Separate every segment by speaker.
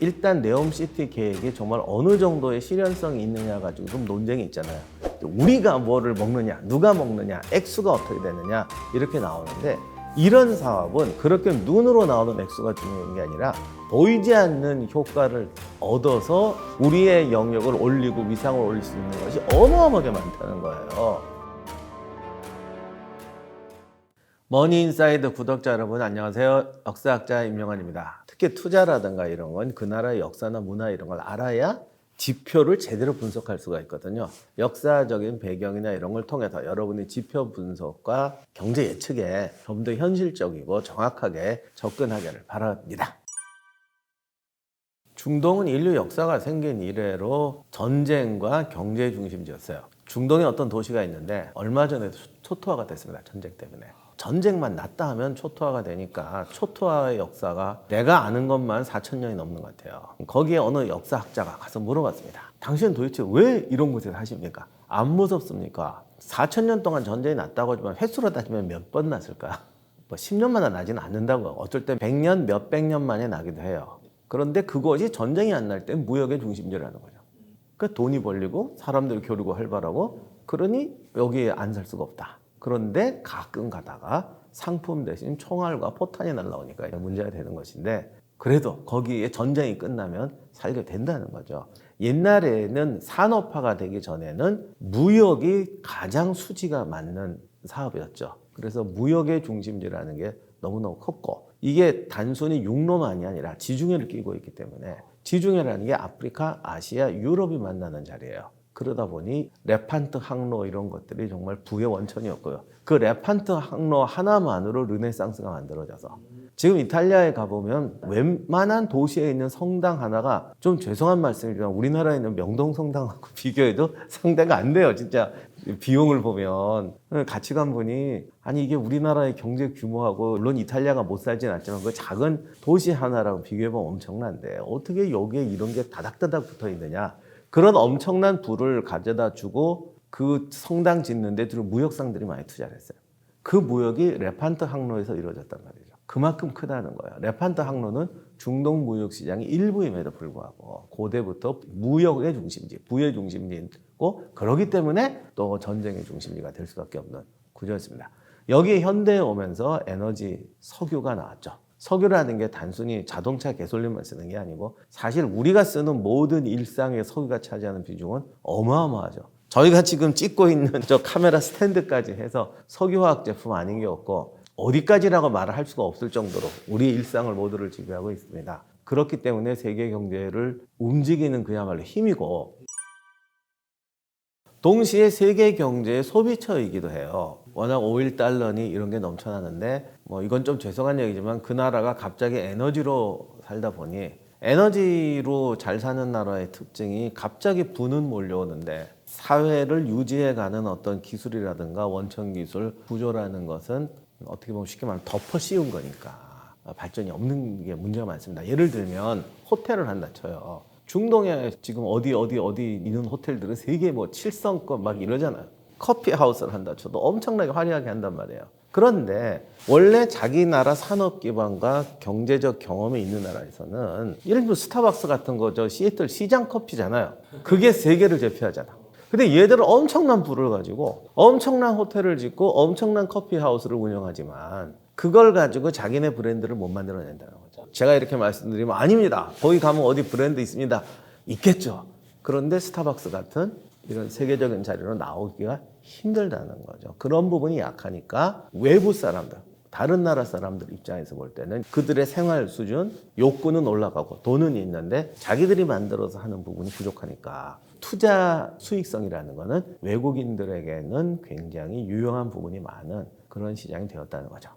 Speaker 1: 일단 네옴시티 계획이 정말 어느 정도의 실현성이 있느냐 가지고 좀 논쟁이 있잖아요. 우리가 뭐를 먹느냐, 누가 먹느냐, 액수가 어떻게 되느냐 이렇게 나오는데, 이런 사업은 그렇게 눈으로 나오는 액수가 중요한 게 아니라 보이지 않는 효과를 얻어서 우리의 영역을 올리고 위상을 올릴 수 있는 것이 어마어마하게 많다는 거예요. 머니인사이드 구독자 여러분 안녕하세요. 역사학자 임영환입니다. 특히 투자라든가 이런 건 그 나라의 역사나 문화 이런 걸 알아야 지표를 제대로 분석할 수가 있거든요. 역사적인 배경이나 이런 걸 통해서 여러분이 지표 분석과 경제 예측에 좀 더 현실적이고 정확하게 접근하기를 바랍니다. 중동은 인류 역사가 생긴 이래로 전쟁과 경제 중심지였어요. 중동에 어떤 도시가 있는데 얼마 전에 초토화가 됐습니다. 전쟁 때문에. 전쟁만 났다 하면 초토화가 되니까 초토화의 역사가 내가 아는 것만 4,000년이 넘는 것 같아요. 거기에 어느 역사학자가 가서 물어봤습니다. 당신은 도대체 왜 이런 곳에 사십니까? 안 무섭습니까? 4,000년 동안 전쟁이 났다고 하지만 횟수로 따지면 몇 번 났을까? 뭐 10년마다 나지는 않는다고요. 어쩔 때 100년, 몇백 년 만에 나기도 해요. 그런데 그것이 전쟁이 안 날 때 무역의 중심지라는 거죠. 그러니까 돈이 벌리고 사람들이 교류가 활발하고, 그러니 여기에 안 살 수가 없다. 그런데 가끔 가다가 상품 대신 총알과 포탄이 날라오니까 문제가 되는 것인데, 그래도 거기에 전쟁이 끝나면 살게 된다는 거죠. 옛날에는 산업화가 되기 전에는 무역이 가장 수지가 맞는 사업이었죠. 그래서 무역의 중심지라는 게 너무너무 컸고, 이게 단순히 육로만이 아니라 지중해를 끼고 있기 때문에, 지중해라는 게 아프리카, 아시아, 유럽이 만나는 자리예요. 그러다 보니 레판트 항로 이런 것들이 정말 부의 원천이었고요. 그 레판트 항로 하나만으로 르네상스가 만들어져서, 지금 이탈리아에 가보면 웬만한 도시에 있는 성당 하나가, 좀 죄송한 말씀이지만 우리나라에 있는 명동 성당하고 비교해도 상대가 안 돼요. 진짜 비용을 보면. 가치관 보니, 아니 이게 우리나라의 경제 규모하고, 물론 이탈리아가 못 살진 않지만 그 작은 도시 하나라고 비교해보면 엄청난데 어떻게 여기에 이런 게 다닥다닥 붙어 있느냐. 그런 엄청난 부를 가져다 주고 그 성당 짓는데 주로 무역상들이 많이 투자를 했어요. 그 무역이 레판트 항로에서 이루어졌단 말이죠. 그만큼 크다는 거예요. 레판트 항로는 중동 무역 시장의 일부임에도 불구하고 고대부터 무역의 중심지, 부의 중심지고, 그러기 때문에 또 전쟁의 중심지가 될 수밖에 없는 구조였습니다. 여기 현대에 오면서 에너지 석유가 나왔죠. 석유라는 게 단순히 자동차 개솔린만 쓰는 게 아니고, 사실 우리가 쓰는 모든 일상의 석유가 차지하는 비중은 어마어마하죠. 저희가 지금 찍고 있는 저 카메라 스탠드까지 해서 석유화학 제품 아닌 게 없고, 어디까지라고 말을 할 수가 없을 정도로 우리의 일상을 모두를 지배하고 있습니다. 그렇기 때문에 세계 경제를 움직이는 그야말로 힘이고, 동시에 세계 경제의 소비처이기도 해요. 워낙 오일 달러니 이런 게 넘쳐나는데, 뭐 이건 좀 죄송한 얘기지만 그 나라가 갑자기 에너지로 살다 보니, 에너지로 잘 사는 나라의 특징이 갑자기 부는 몰려오는데, 사회를 유지해가는 어떤 기술이라든가 원천 기술 구조라는 것은 어떻게 보면 쉽게 말하면 덮어 씌운 거니까 발전이 없는 게 문제가 많습니다. 예를 들면 호텔을 한다 쳐요. 중동에 지금 어디 있는 호텔들은 세계 뭐 7성급 막 이러잖아요. 커피 하우스를 한다 쳐도 엄청나게 화려하게 한단 말이에요. 그런데 원래 자기 나라 산업 기반과 경제적 경험이 있는 나라에서는, 예를 들면 스타벅스 같은 거 저 시애틀 시장 커피잖아요. 그게 세계를 제패하잖아. 근데 얘들은 엄청난 부를 가지고 엄청난 호텔을 짓고 엄청난 커피 하우스를 운영하지만, 그걸 가지고 자기네 브랜드를 못 만들어낸다는 거죠. 제가 이렇게 말씀드리면 아닙니다. 거기 가면 어디 브랜드 있습니다. 있겠죠. 그런데 스타벅스 같은 이런 세계적인 자리로 나오기가 힘들다는 거죠. 그런 부분이 약하니까 외부 사람들, 다른 나라 사람들 입장에서 볼 때는 그들의 생활 수준, 욕구는 올라가고 돈은 있는데 자기들이 만들어서 하는 부분이 부족하니까, 투자 수익성이라는 거는 외국인들에게는 굉장히 유용한 부분이 많은 그런 시장이 되었다는 거죠.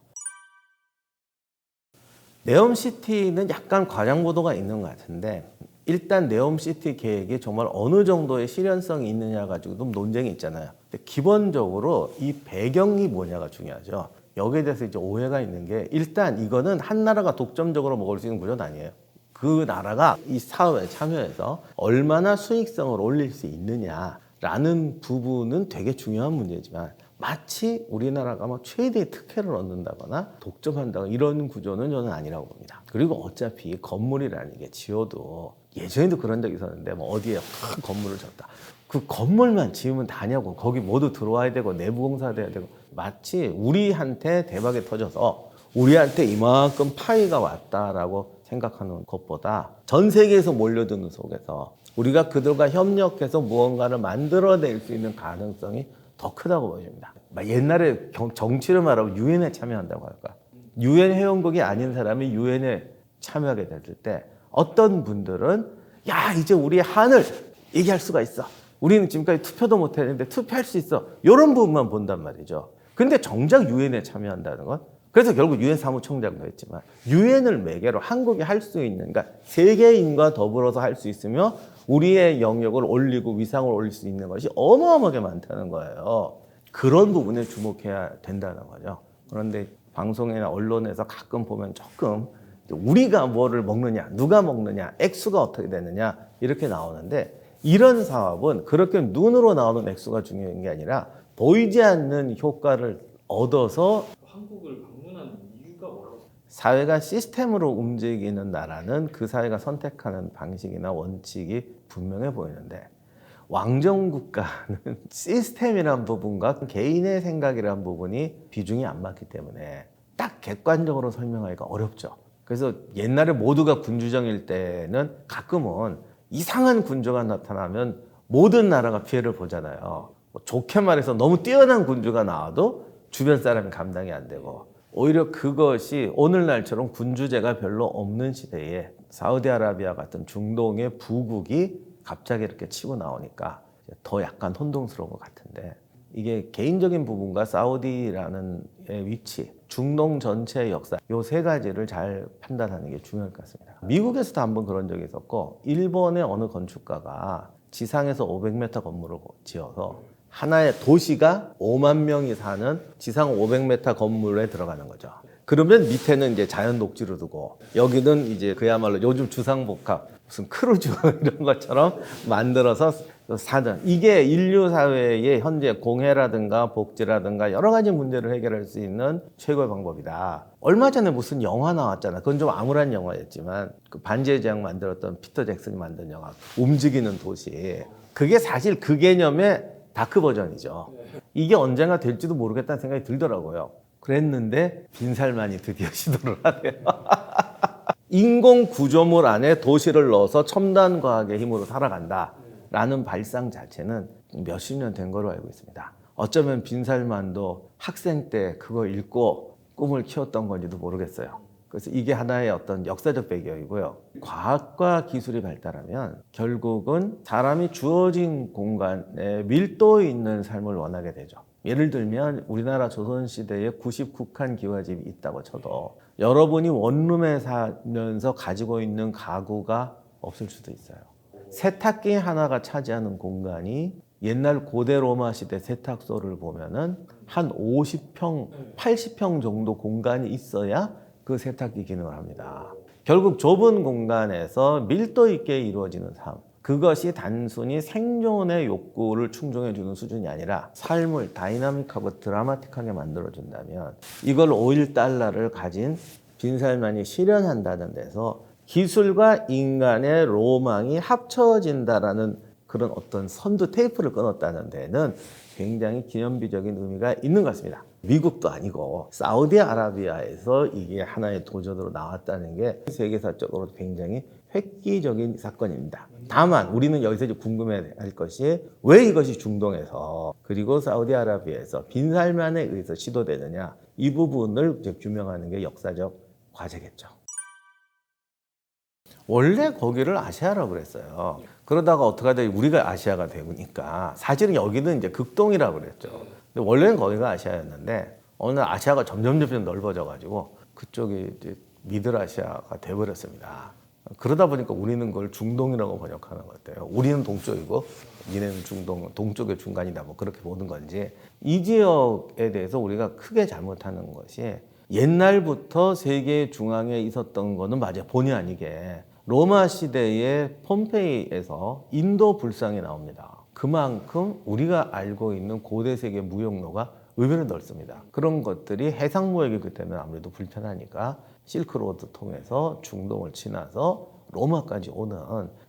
Speaker 1: 네옴시티는 약간 과장 보도가 있는 것 같은데, 일단 네옴시티 계획이 정말 어느 정도의 실현성이 있느냐 가지고 좀 논쟁이 있잖아요. 근데 기본적으로 이 배경이 뭐냐가 중요하죠. 여기에 대해서 이제 오해가 있는 게, 일단 이거는 한 나라가 독점적으로 먹을 수 있는 구조는 아니에요. 그 나라가 이 사업에 참여해서 얼마나 수익성을 올릴 수 있느냐라는 부분은 되게 중요한 문제지만, 마치 우리나라가 막 최대의 특혜를 얻는다거나 독점한다거나 이런 구조는 저는 아니라고 봅니다. 그리고 어차피 건물이라는 게 지어도 예전에도 그런 적이 있었는데 뭐 어디에 큰 건물을 졌다. 그 건물만 지으면 다냐고. 거기 모두 들어와야 되고 내부 공사돼야 되고. 마치 우리한테 대박이 터져서 우리한테 이만큼 파이가 왔다라고 생각하는 것보다 전 세계에서 몰려드는 속에서 우리가 그들과 협력해서 무언가를 만들어낼 수 있는 가능성이 더 크다고 보여집니다. 옛날에 정치를 말하고 유엔에 참여한다고 할까. 유엔 회원국이 아닌 사람이 유엔에 참여하게 됐을 때 어떤 분들은 야 이제 우리의 한을 얘기할 수가 있어. 우리는 지금까지 투표도 못했는데 투표할 수 있어. 이런 부분만 본단 말이죠. 근데 정작 유엔에 참여한다는 건 그래서 결국 유엔 사무총장도 했지만 유엔을 매개로 한국이 할 수 있는 그러니까 세계인과 더불어서 할 수 있으며 우리의 영역을 올리고 위상을 올릴 수 있는 것이 어마어마하게 많다는 거예요. 그런 부분에 주목해야 된다는 거죠. 그런데 방송이나 언론에서 가끔 보면 조금 우리가 뭐를 먹느냐, 누가 먹느냐, 액수가 어떻게 되느냐 이렇게 나오는데 이런 사업은 그렇게 눈으로 나오는 액수가 중요한 게 아니라 보이지 않는 효과를 얻어서
Speaker 2: 한국을 방문하는 이유가 뭐라고?
Speaker 1: 사회가 시스템으로 움직이는 나라는 그 사회가 선택하는 방식이나 원칙이 분명해 보이는데 왕정국가는 시스템이란 부분과 개인의 생각이란 부분이 비중이 안 맞기 때문에 딱 객관적으로 설명하기가 어렵죠. 그래서 옛날에 모두가 군주정일 때는 가끔은 이상한 군주가 나타나면 모든 나라가 피해를 보잖아요. 좋게 말해서 너무 뛰어난 군주가 나와도 주변 사람이 감당이 안 되고 오히려 그것이 오늘날처럼 군주제가 별로 없는 시대에 사우디아라비아 같은 중동의 부국이 갑자기 이렇게 치고 나오니까 더 약간 혼동스러운 것 같은데 이게 개인적인 부분과 사우디라는 위치, 중동 전체의 역사 이 세 가지를 잘 판단하는 게 중요할 것 같습니다. 미국에서도 한번 그런 적이 있었고 일본의 어느 건축가가 지상에서 500m 건물을 지어서 하나의 도시가 5만 명이 사는 지상 500m 건물에 들어가는 거죠. 그러면 밑에는 이제 자연 녹지로 두고 여기는 이제 그야말로 요즘 주상복합 무슨 크루즈 이런 것처럼 만들어서 사는 이게 인류 사회의 현재 공해라든가 복지라든가 여러 가지 문제를 해결할 수 있는 최고의 방법이다. 얼마 전에 무슨 영화 나왔잖아. 그건 좀 암울한 영화였지만 그 반지의 제왕 만들었던 피터 잭슨이 만든 영화 움직이는 도시. 그게 사실 그 개념의 다크 버전이죠. 이게 언젠가 될지도 모르겠다는 생각이 들더라고요. 그랬는데 빈살만이 드디어 시도를 하네요. 인공 구조물 안에 도시를 넣어서 첨단 과학의 힘으로 살아간다라는 발상 자체는 몇십 년 된 거로 알고 있습니다. 어쩌면 빈살만도 학생 때 그거 읽고 꿈을 키웠던 건지도 모르겠어요. 그래서 이게 하나의 어떤 역사적 배경이고요. 과학과 기술이 발달하면 결국은 사람이 주어진 공간에 밀도 있는 삶을 원하게 되죠. 예를 들면 우리나라 조선시대에 99칸 기와집이 있다고 쳐도 여러분이 원룸에 살면서 가지고 있는 가구가 없을 수도 있어요. 세탁기 하나가 차지하는 공간이 옛날 고대 로마 시대 세탁소를 보면은 한 50평, 80평 정도 공간이 있어야 그 세탁기 기능을 합니다. 결국 좁은 공간에서 밀도 있게 이루어지는 삶. 그것이 단순히 생존의 욕구를 충족해주는 수준이 아니라 삶을 다이나믹하고 드라마틱하게 만들어준다면 이걸 5.1달러를 가진 빈살만이 실현한다는 데서 기술과 인간의 로망이 합쳐진다라는 그런 어떤 선두 테이프를 끊었다는 데는 굉장히 기념비적인 의미가 있는 것 같습니다. 미국도 아니고 사우디아라비아에서 이게 하나의 도전으로 나왔다는 게 세계사적으로 굉장히 획기적인 사건입니다. 다만 우리는 여기서 이제 궁금해할 것이 왜 이것이 중동에서 그리고 사우디아라비아에서 빈살만에 의해서 시도되느냐 이 부분을 이제 규명하는 게 역사적 과제겠죠. 원래 거기를 아시아라고 그랬어요. 그러다가 어떻게 하다 우리가 아시아가 되니까 사실은 여기는 이제 극동이라고 그랬죠. 근데 원래는 거기가 아시아였는데 어느 날 아시아가 점점 넓어져가지고 그쪽이 이제 미들아시아가 돼버렸습니다. 그러다 보니까 우리는 그걸 중동이라고 번역하는 것 같아요. 우리는 동쪽이고 니네는 중동, 동쪽의 중간이다 뭐 그렇게 보는 건지 이 지역에 대해서 우리가 크게 잘못하는 것이 옛날부터 세계 중앙에 있었던 거는 맞아요. 본의 아니게 로마 시대의 폼페이에서 인도 불상이 나옵니다. 그만큼 우리가 알고 있는 고대 세계 무역로가 의외로 넓습니다. 그런 것들이 해상무역이 그때는 아무래도 불편하니까 실크로드 통해서 중동을 지나서 로마까지 오는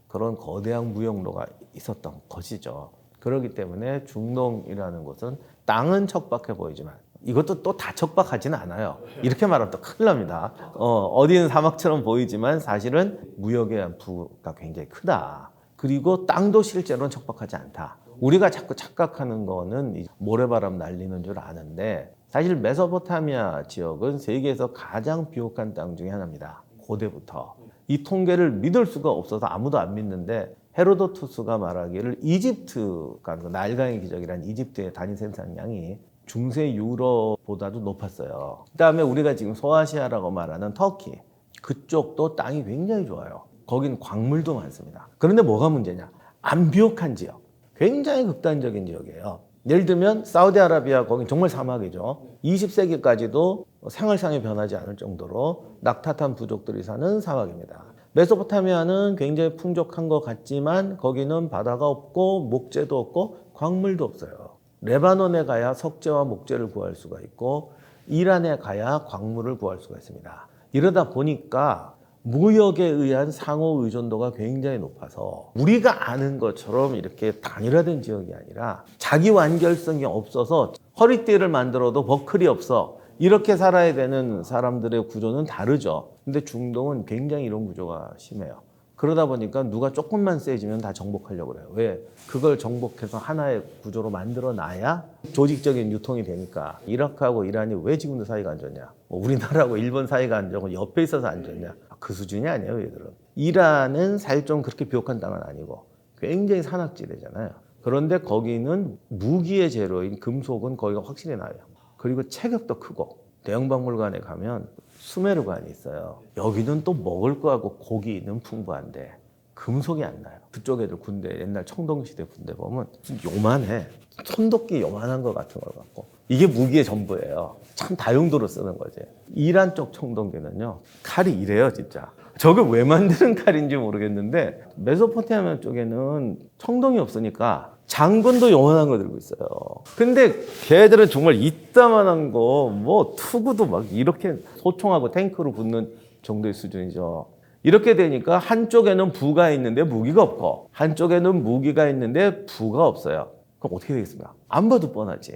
Speaker 1: 그런 거대한 무역로가 있었던 것이죠. 그렇기 때문에 중동이라는 곳은 땅은 척박해 보이지만 이것도 또 다 척박하지는 않아요. 이렇게 말하면 또 큰일 납니다. 어디는 사막처럼 보이지만 사실은 무역에 대한 부가 굉장히 크다. 그리고 땅도 실제로는 척박하지 않다. 우리가 자꾸 착각하는 거는 모래바람 날리는 줄 아는데 사실 메소포타미아 지역은 세계에서 가장 비옥한 땅 중에 하나입니다. 고대부터. 이 통계를 믿을 수가 없어서 아무도 안 믿는데 헤로도투스가 말하기를 이집트가 나일강의 기적이란 이집트의 단위 생산량이 중세 유럽보다도 높았어요. 그다음에 우리가 지금 소아시아라고 말하는 터키 그쪽도 땅이 굉장히 좋아요. 거긴 광물도 많습니다. 그런데 뭐가 문제냐? 안 비옥한 지역. 굉장히 극단적인 지역이에요. 예를 들면 사우디아라비아 거긴 정말 사막이죠. 20세기까지도 생활상이 변하지 않을 정도로 낙타탄 부족들이 사는 사막입니다. 메소포타미아는 굉장히 풍족한 것 같지만 거기는 바다가 없고 목재도 없고 광물도 없어요. 레바논에 가야 석재와 목재를 구할 수가 있고 이란에 가야 광물을 구할 수가 있습니다. 이러다 보니까 무역에 의한 상호 의존도가 굉장히 높아서 우리가 아는 것처럼 이렇게 단일화된 지역이 아니라 자기 완결성이 없어서 허리띠를 만들어도 버클이 없어 이렇게 살아야 되는 사람들의 구조는 다르죠. 근데 중동은 굉장히 이런 구조가 심해요. 그러다 보니까 누가 조금만 세지면 다 정복하려고 그래요. 왜? 그걸 정복해서 하나의 구조로 만들어 놔야 조직적인 유통이 되니까. 이라크하고 이란이 왜 지금도 사이가 안 좋냐? 우리나라하고 일본 사이가 안 좋고 옆에 있어서 안 좋냐? 그 수준이 아니에요, 얘들은. 이란은 사실 좀 그렇게 비옥한 땅은 아니고 굉장히 산악지대잖아요. 그런데 거기는 무기의 재료인 금속은 거기가 확실히 나요. 그리고 체격도 크고 대형박물관에 가면 수메르관이 있어요. 여기는 또 먹을 거하고 고기는 풍부한데 금속이 안 나요. 그쪽 애들 군대 옛날 청동시대 군대 보면 요만해. 손도끼 요만한 거 같은 걸 갖고 이게 무기의 전부예요. 참 다용도로 쓰는 거지. 이란 쪽 청동기는요 칼이 이래요 진짜. 저게 왜 만드는 칼인지 모르겠는데 메소포타미아 쪽에는 청동이 없으니까 장군도 요만한 거 들고 있어요. 근데 걔들은 정말 이따만한 거, 뭐 투구도 막 이렇게 소총하고 탱크로 붙는 정도의 수준이죠. 이렇게 되니까 한쪽에는 부가 있는데 무기가 없고 한쪽에는 무기가 있는데 부가 없어요. 그럼 어떻게 되겠습니까? 안 봐도 뻔하지.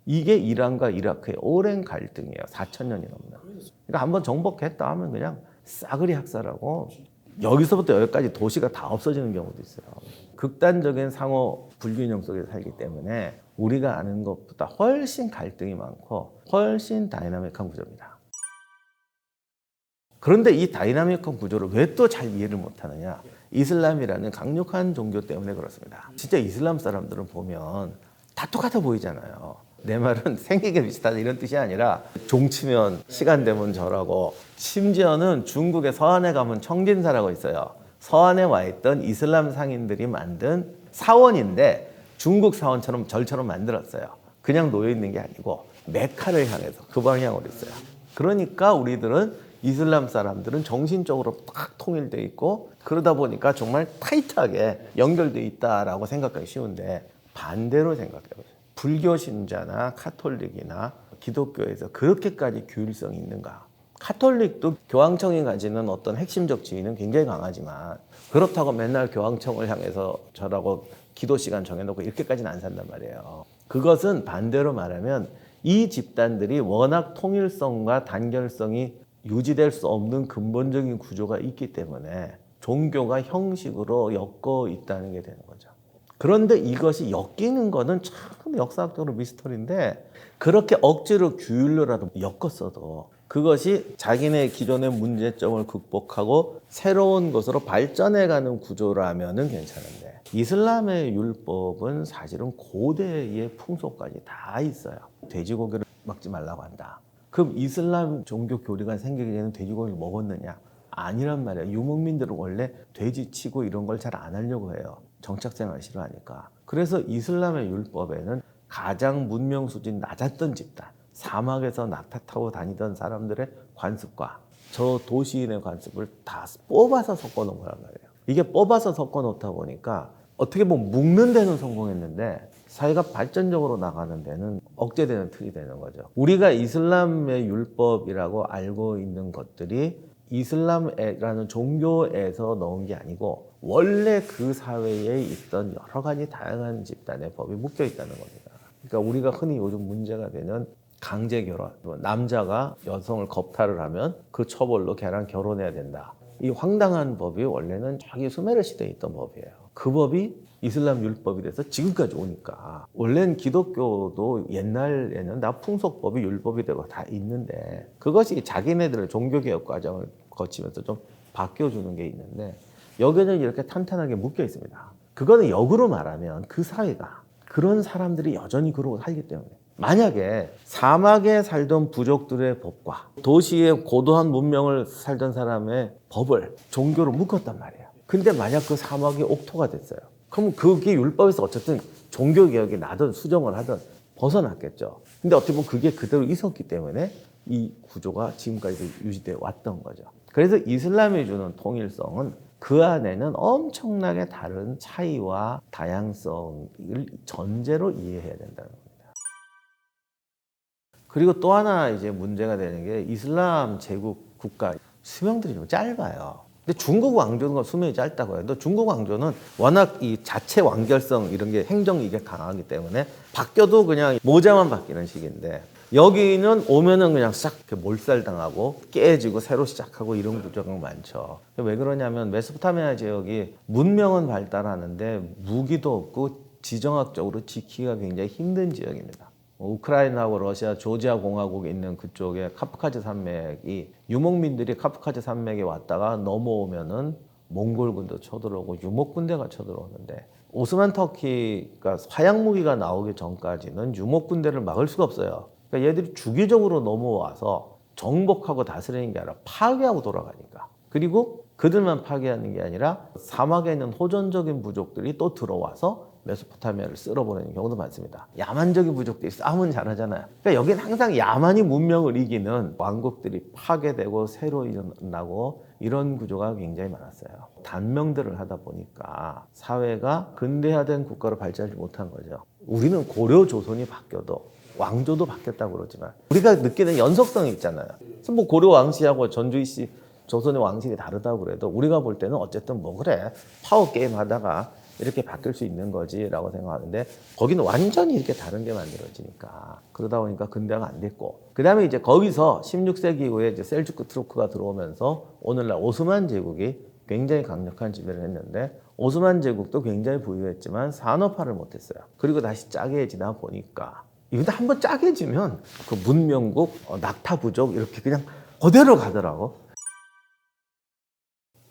Speaker 1: 이게 이란과 이라크의 오랜 갈등이에요. 4,000년이 넘는. 그러니까 한번 정복했다 하면 그냥 싸그리 학살하고 여기서부터 여기까지 도시가 다 없어지는 경우도 있어요. 극단적인 상호 불균형 속에 살기 때문에 우리가 아는 것보다 훨씬 갈등이 많고 훨씬 다이나믹한 구조입니다. 그런데 이 다이나믹한 구조를 왜 또 잘 이해를 못하느냐? 이슬람이라는 강력한 종교 때문에 그렇습니다. 진짜 이슬람 사람들은 보면 다 똑같아 보이잖아요. 내 말은 생긴 게 비슷하다 이런 뜻이 아니라 종치면 시간 되면 절하고 심지어는 중국의 서안에 가면 청진사라고 있어요. 서안에 와 있던 이슬람 상인들이 만든 사원인데 중국 사원처럼 절처럼 만들었어요. 그냥 놓여 있는 게 아니고 메카를 향해서 그 방향으로 있어요. 그러니까 우리들은 이슬람 사람들은 정신적으로 딱 통일돼 있고 그러다 보니까 정말 타이트하게 연결돼 있다라고 생각하기 쉬운데 반대로 생각해요. 불교 신자나 카톨릭이나 기독교에서 그렇게까지 규율성이 있는가? 카톨릭도 교황청이 가지는 어떤 핵심적 지위는 굉장히 강하지만 그렇다고 맨날 교황청을 향해서 저라고 기도 시간 정해놓고 이렇게까지는 안 산단 말이에요. 그것은 반대로 말하면 이 집단들이 워낙 통일성과 단결성이 유지될 수 없는 근본적인 구조가 있기 때문에 종교가 형식으로 엮어 있다는 게 되는 거죠. 그런데 이것이 엮이는 거는 참 역사학적으로 미스터리인데 그렇게 억지로 규율로라도 엮었어도 그것이 자기네 기존의 문제점을 극복하고 새로운 것으로 발전해가는 구조라면은 괜찮은데 이슬람의 율법은 사실은 고대의 풍속까지 다 있어요. 돼지고기를 먹지 말라고 한다. 그럼 이슬람 종교 교리가 생기기 전에 돼지고기를 먹었느냐? 아니란 말이에요. 유목민들은 원래 돼지치고 이런 걸 잘 안 하려고 해요. 정착생활 싫어하니까. 그래서 이슬람의 율법에는 가장 문명 수준이 낮았던 집단, 사막에서 낙타 타고 다니던 사람들의 관습과 저 도시인의 관습을 다 뽑아서 섞어 놓은 거란 말이에요. 이게 뽑아서 섞어 놓다 보니까 어떻게 보면 묶는 데는 성공했는데 사회가 발전적으로 나가는 데는 억제되는 틀이 되는 거죠. 우리가 이슬람의 율법이라고 알고 있는 것들이 이슬람이라는 종교에서 넣은 게 아니고 원래 그 사회에 있던 여러 가지 다양한 집단의 법이 묶여 있다는 겁니다. 그러니까 우리가 흔히 요즘 문제가 되는 강제 결혼, 남자가 여성을 겁탈을 하면 그 처벌로 걔랑 결혼해야 된다. 이 황당한 법이 원래는 저기 수메르 시대에 있던 법이에요. 그 법이 이슬람 율법이 돼서 지금까지 오니까 원래는 기독교도 옛날에는 나풍속법이 율법이 되고 다 있는데 그것이 자기네들의 종교개혁 과정을 거치면서 좀 바뀌어주는 게 있는데 여기는 이렇게 탄탄하게 묶여 있습니다. 그거는 역으로 말하면 그 사회가 그런 사람들이 여전히 그러고 살기 때문에 만약에 사막에 살던 부족들의 법과 도시의 고도한 문명을 살던 사람의 법을 종교로 묶었단 말이에요. 근데 만약 그 사막이 옥토가 됐어요. 그럼 그게 율법에서 어쨌든 종교개혁이 나든 수정을 하든 벗어났겠죠. 근데 어떻게 보면 그게 그대로 있었기 때문에 이 구조가 지금까지 유지되어 왔던 거죠. 그래서 이슬람이 주는 통일성은 그 안에는 엄청나게 다른 차이와 다양성을 전제로 이해해야 된다는 겁니다. 그리고 또 하나 이제 문제가 되는 게 이슬람 제국 국가 수명들이 좀 짧아요. 근데 중국 왕조는 수명이 짧다고 해요. 근데 중국 왕조는 워낙 이 자체 완결성 이런 게 행정이 이게 강하기 때문에 바뀌어도 그냥 모자만 바뀌는 식인데 여기는 오면은 그냥 싹 몰살당하고 깨지고 새로 시작하고 이런 구조가 많죠. 왜 그러냐면 메소포타미아 지역이 문명은 발달하는데 무기도 없고 지정학적으로 지키기가 굉장히 힘든 지역입니다. 우크라이나하고 러시아 조지아 공화국에 있는 그쪽에 카프카즈 산맥이 유목민들이 카프카즈 산맥에 왔다가 넘어오면은 몽골군도 쳐들어오고 유목군대가 쳐들어오는데 오스만 터키가 화약 무기가 나오기 전까지는 유목군대를 막을 수가 없어요. 그러니까 얘들이 주기적으로 넘어와서 정복하고 다스리는 게 아니라 파괴하고 돌아가니까. 그리고 그들만 파괴하는 게 아니라 사막에 있는 호전적인 부족들이 또 들어와서 메소포타미아를 쓸어버리는 경우도 많습니다. 야만적인 부족들이 싸움은 잘하잖아요. 그러니까 여기는 항상 야만이 문명을 이기는 왕국들이 파괴되고 새로 일어나고 이런 구조가 굉장히 많았어요. 단명들을 하다 보니까 사회가 근대화된 국가로 발전하지 못한 거죠. 우리는 고려 조선이 바뀌어도 왕조도 바뀌었다고 그러지만 우리가 느끼는 연속성이 있잖아요. 그래서 뭐 고려 왕실하고 전주시 조선의 왕실이 다르다고 그래도 우리가 볼 때는 어쨌든 뭐 그래 파워 게임 하다가 이렇게 바뀔 수 있는 거지라고 생각하는데 거기는 완전히 이렇게 다른 게 만들어지니까 그러다 보니까 근대화가 안 됐고 그 다음에 이제 거기서 16세기 이후에 이제 셀주크 투르크가 들어오면서 오늘날 오스만 제국이 굉장히 강력한 지배를 했는데 오스만 제국도 굉장히 부유했지만 산업화를 못했어요. 그리고 다시 짜게지다 보니까 이거 한번 짜게지면 그 문명국, 낙타 부족 이렇게 그냥 그대로 가더라고.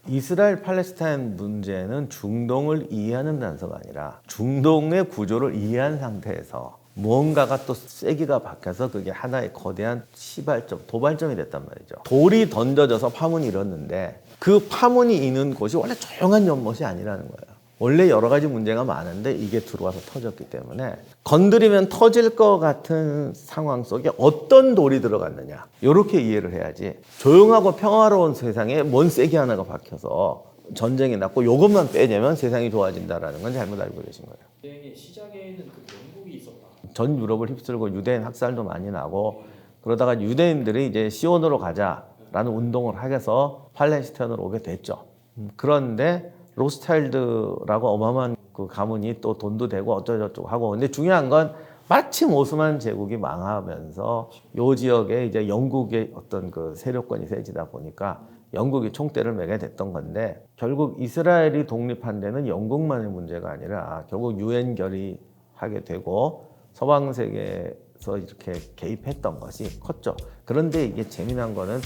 Speaker 1: 이스라엘 팔레스타인 문제는 중동을 이해하는 단서가 아니라 중동의 구조를 이해한 상태에서 무언가가 또 세기가 바뀌어서 그게 하나의 거대한 시발점, 도발점이 됐단 말이죠. 돌이 던져져서 파문이 일었는데 그 파문이 있는 곳이 원래 조용한 연못이 아니라는 거예요. 원래 여러 가지 문제가 많은데 이게 들어와서 터졌기 때문에 건드리면 터질 것 같은 상황 속에 어떤 돌이 들어갔느냐 이렇게 이해를 해야지 조용하고 평화로운 세상에 뭔 세기 하나가 박혀서 전쟁이 났고 이것만 빼내면 세상이 좋아진다는 건 잘못 알고 계신 거예요.
Speaker 2: 전쟁의 시작에는 그 영국이 있었다.
Speaker 1: 전 유럽을 휩쓸고 유대인 학살도 많이 나고 그러다가 유대인들이 이제 시온으로 가자라는 운동을 하게서 팔레스타인으로 오게 됐죠. 그런데 로스차일드라고 어마어마한 그 가문이 또 돈도 되고 어쩌고저쩌고 하고 근데 중요한 건 마침 오스만 제국이 망하면서 요 지역에 이제 영국의 어떤 그 세력권이 세지다 보니까 영국이 총대를 매게 됐던 건데 결국 이스라엘이 독립한 데는 영국만의 문제가 아니라 결국 유엔 결의하게 되고 서방 세계에서 이렇게 개입했던 것이 컸죠. 그런데 이게 재미난 거는